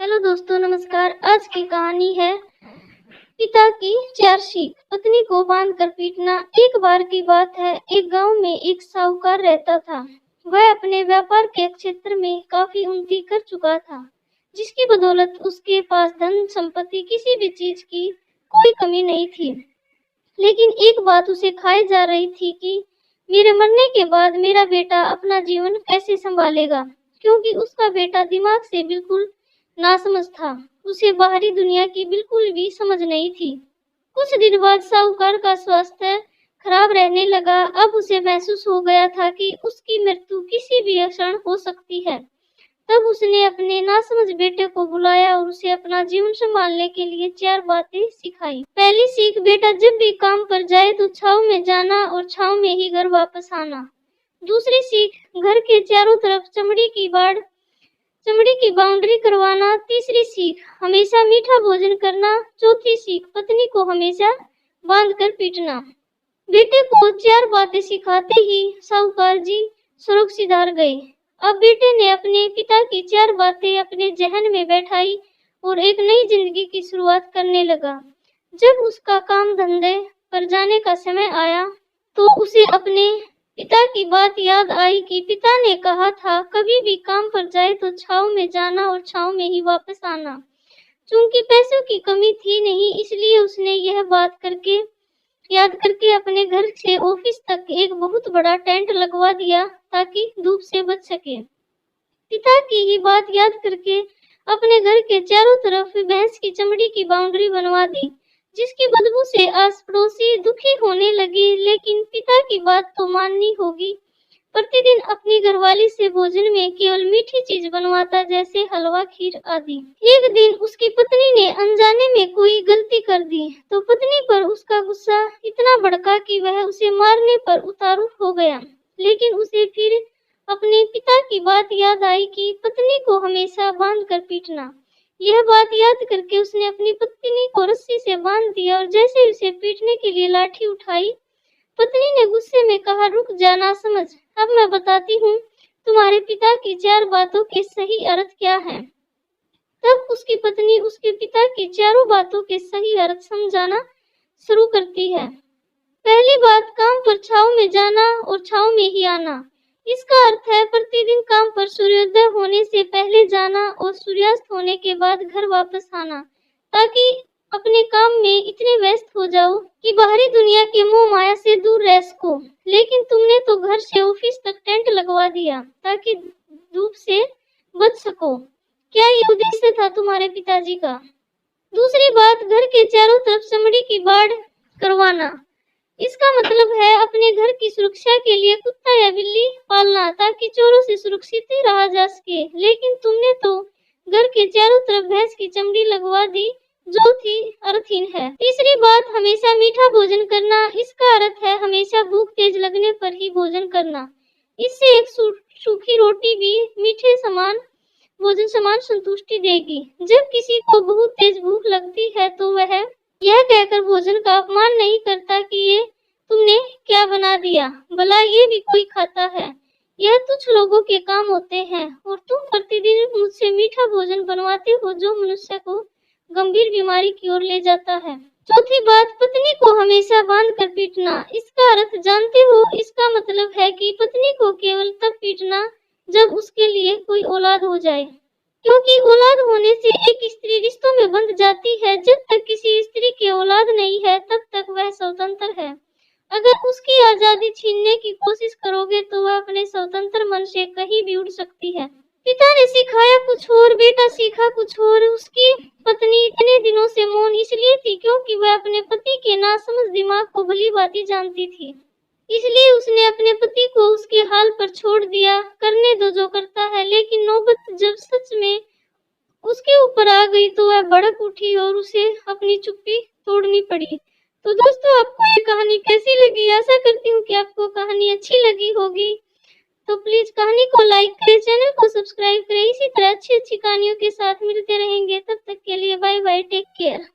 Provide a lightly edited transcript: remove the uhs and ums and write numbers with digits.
Hello दोस्तों, नमस्कार। आज की कहानी है पिता की 4 सीख। पत्नी को बांध कर पीटना। एक बार की बात है, एक गांव में एक साहूकार रहता था। वह अपने व्यापार के क्षेत्र में काफी उन्नति कर चुका था, जिसकी बदौलत उसके पास धन संपत्ति किसी भी चीज की कोई कमी नहीं थी। लेकिन एक बात उसे खाई जा रही थी कि मेरे मरने के बाद मेरा बेटा अपना जीवन कैसे संभालेगा, क्योंकि उसका बेटा दिमाग से बिल्कुल नासमझ था। उसे बाहरी दुनिया की बिल्कुल भी समझ नहीं थी। कुछ दिन बाद साहूकार का स्वास्थ्य खराब रहने लगा। अब उसे महसूस हो गया था कि उसकी मृत्यु किसी भी क्षण हो सकती है। तब उसने अपने नासमझ बेटे को बुलाया और उसे अपना जीवन संभालने के लिए 4 बातें सिखाई। पहली सीख, बेटा जब भी काम पर जाए तो छाव में जाना और छाव में ही घर वापस आना। दूसरी सीख, घर के चारों तरफ चमड़ी की बाउंड्री करवाना। तीसरी सीख, हमेशा मीठा भोजन करना। चौथी सीख, पत्नी को हमेशा बांध कर पीटना। बेटे को 4 बातें सिखाते ही साहूकार जी स्वर्ग सिधार गए। अब बेटे ने अपने पिता की 4 बातें अपने जहन में बैठाई और एक नई जिंदगी की शुरुआत करने लगा। जब उसका काम धंधे पर जाने का समय आया तो उसे अपने पिता की बात याद आई कि पिता ने कहा था कभी भी काम पर जाए तो छाव में जाना और छाव में ही वापस आना। चूंकि पैसों की कमी थी नहीं, इसलिए उसने यह बात याद करके अपने घर से ऑफिस तक एक बहुत बड़ा टेंट लगवा दिया ताकि धूप से बच सके। पिता की ही बात याद करके अपने घर के चारों तरफ भैंस की चमड़ी की बाउंड्री बनवा दी, जिसकी बदबू से आस पड़ोसी दुखी होने लगे। लेकिन पिता की बात तो माननी होगी। प्रतिदिन अपनी घरवाली से भोजन में केवल मीठी चीज बनवाता, जैसे हलवा, खीर आदि। एक दिन उसकी पत्नी ने अनजाने में कोई गलती कर दी तो पत्नी पर उसका गुस्सा इतना भड़का कि वह उसे मारने पर उतारू हो गया। लेकिन उसे फिर अपने पिता की बात याद आई कि पत्नी को हमेशा बांध कर पीटना। यह बात याद करके उसने अपनी पत्नी को रस्सी से बांध दिया और जैसे ही उसे पीटने के लिए लाठी उठाई, पत्नी ने गुस्से में कहा, रुक जा नासमझ, अब मैं बताती हूँ तुम्हारे पिता की 4 बातों के सही अर्थ क्या है। तब उसकी पत्नी उसके पिता की 4 बातों के सही अर्थ समझाना शुरू करती है। पहली बात, काम पर छाव में जाना और छाव में ही आना। इसका अर्थ है प्रतिदिन काम पर सूर्योदय होने से पहले जाना और सूर्यास्त होने के बाद घर वापस आना, ताकि अपने काम में इतने व्यस्त हो जाओ कि बाहरी दुनिया के मोह माया से दूर रह सको। लेकिन तुमने तो घर से ऑफिस तक टेंट लगवा दिया ताकि धूप से बच सको। क्या ये उद्देश्य था तुम्हारे पिताजी का? दूसरी बात, घर के चारों तरफ चमड़ी की बाड़ करवाना। इसका मतलब है अपने घर की सुरक्षा के लिए कुत्ता या बिल्ली पालना, ताकि चोरों से सुरक्षित रहा जा सके। लेकिन तुमने तो घर के चारों तरफ भैंस की चमड़ी लगवा दी, जो थी अर्थहीन है। तीसरी बात, हमेशा मीठा भोजन करना। इसका अर्थ है हमेशा भूख तेज लगने पर ही भोजन करना। इससे एक सूखी रोटी भी मीठे भोजन समान संतुष्टि देगी। जब किसी को बहुत तेज भूख लगती है तो वह यह कहकर भोजन का अपमान नहीं करता कि ये तुमने क्या बना दिया, भला ये भी कोई खाता है। यह तुच्छ लोगों के काम होते हैं और तुम प्रतिदिन मुझसे मीठा भोजन बनवाते हो, जो मनुष्य को गंभीर बीमारी की ओर ले जाता है। चौथी बात, पत्नी को हमेशा बांध कर पीटना। इसका अर्थ जानते हो? इसका मतलब है कि पत्नी को केवल तब पीटना जब उसके लिए कोई औलाद हो जाए, क्योंकि औलाद होने से एक स्त्री रिश्तों में बंध जाती है। जब तक किसी स्त्री की औलाद नहीं है तब तक वह स्वतंत्र है। अगर उसकी आजादी छीनने की कोशिश करोगे तो वह अपने स्वतंत्र मन से कहीं भी उड़ सकती है। पिता ने सिखाया कुछ और, बेटा सीखा कुछ और। उसकी पत्नी इतने दिनों से मौन इसलिए थी क्योंकि वह अपने पति के नासमझ दिमाग को भली भांति जानती थी। इसलिए उसने अपने पति को उसके हाल पर छोड़ दिया, करने दो जो करता है। लेकिन नौबत जब सच में उसके ऊपर आ गई तो वह भड़क उठी और उसे अपनी चुप्पी तोड़नी पड़ी। तो दोस्तों, आपको ये कहानी कैसी लगी? आशा करती हूँ कि आपको कहानी अच्छी लगी होगी। तो प्लीज कहानी को लाइक करें, चैनल को सब्सक्राइब करें। इसी तरह अच्छी अच्छी कहानियों के साथ मिलते रहेंगे। तब तक के लिए बाय बाय, टेक केयर।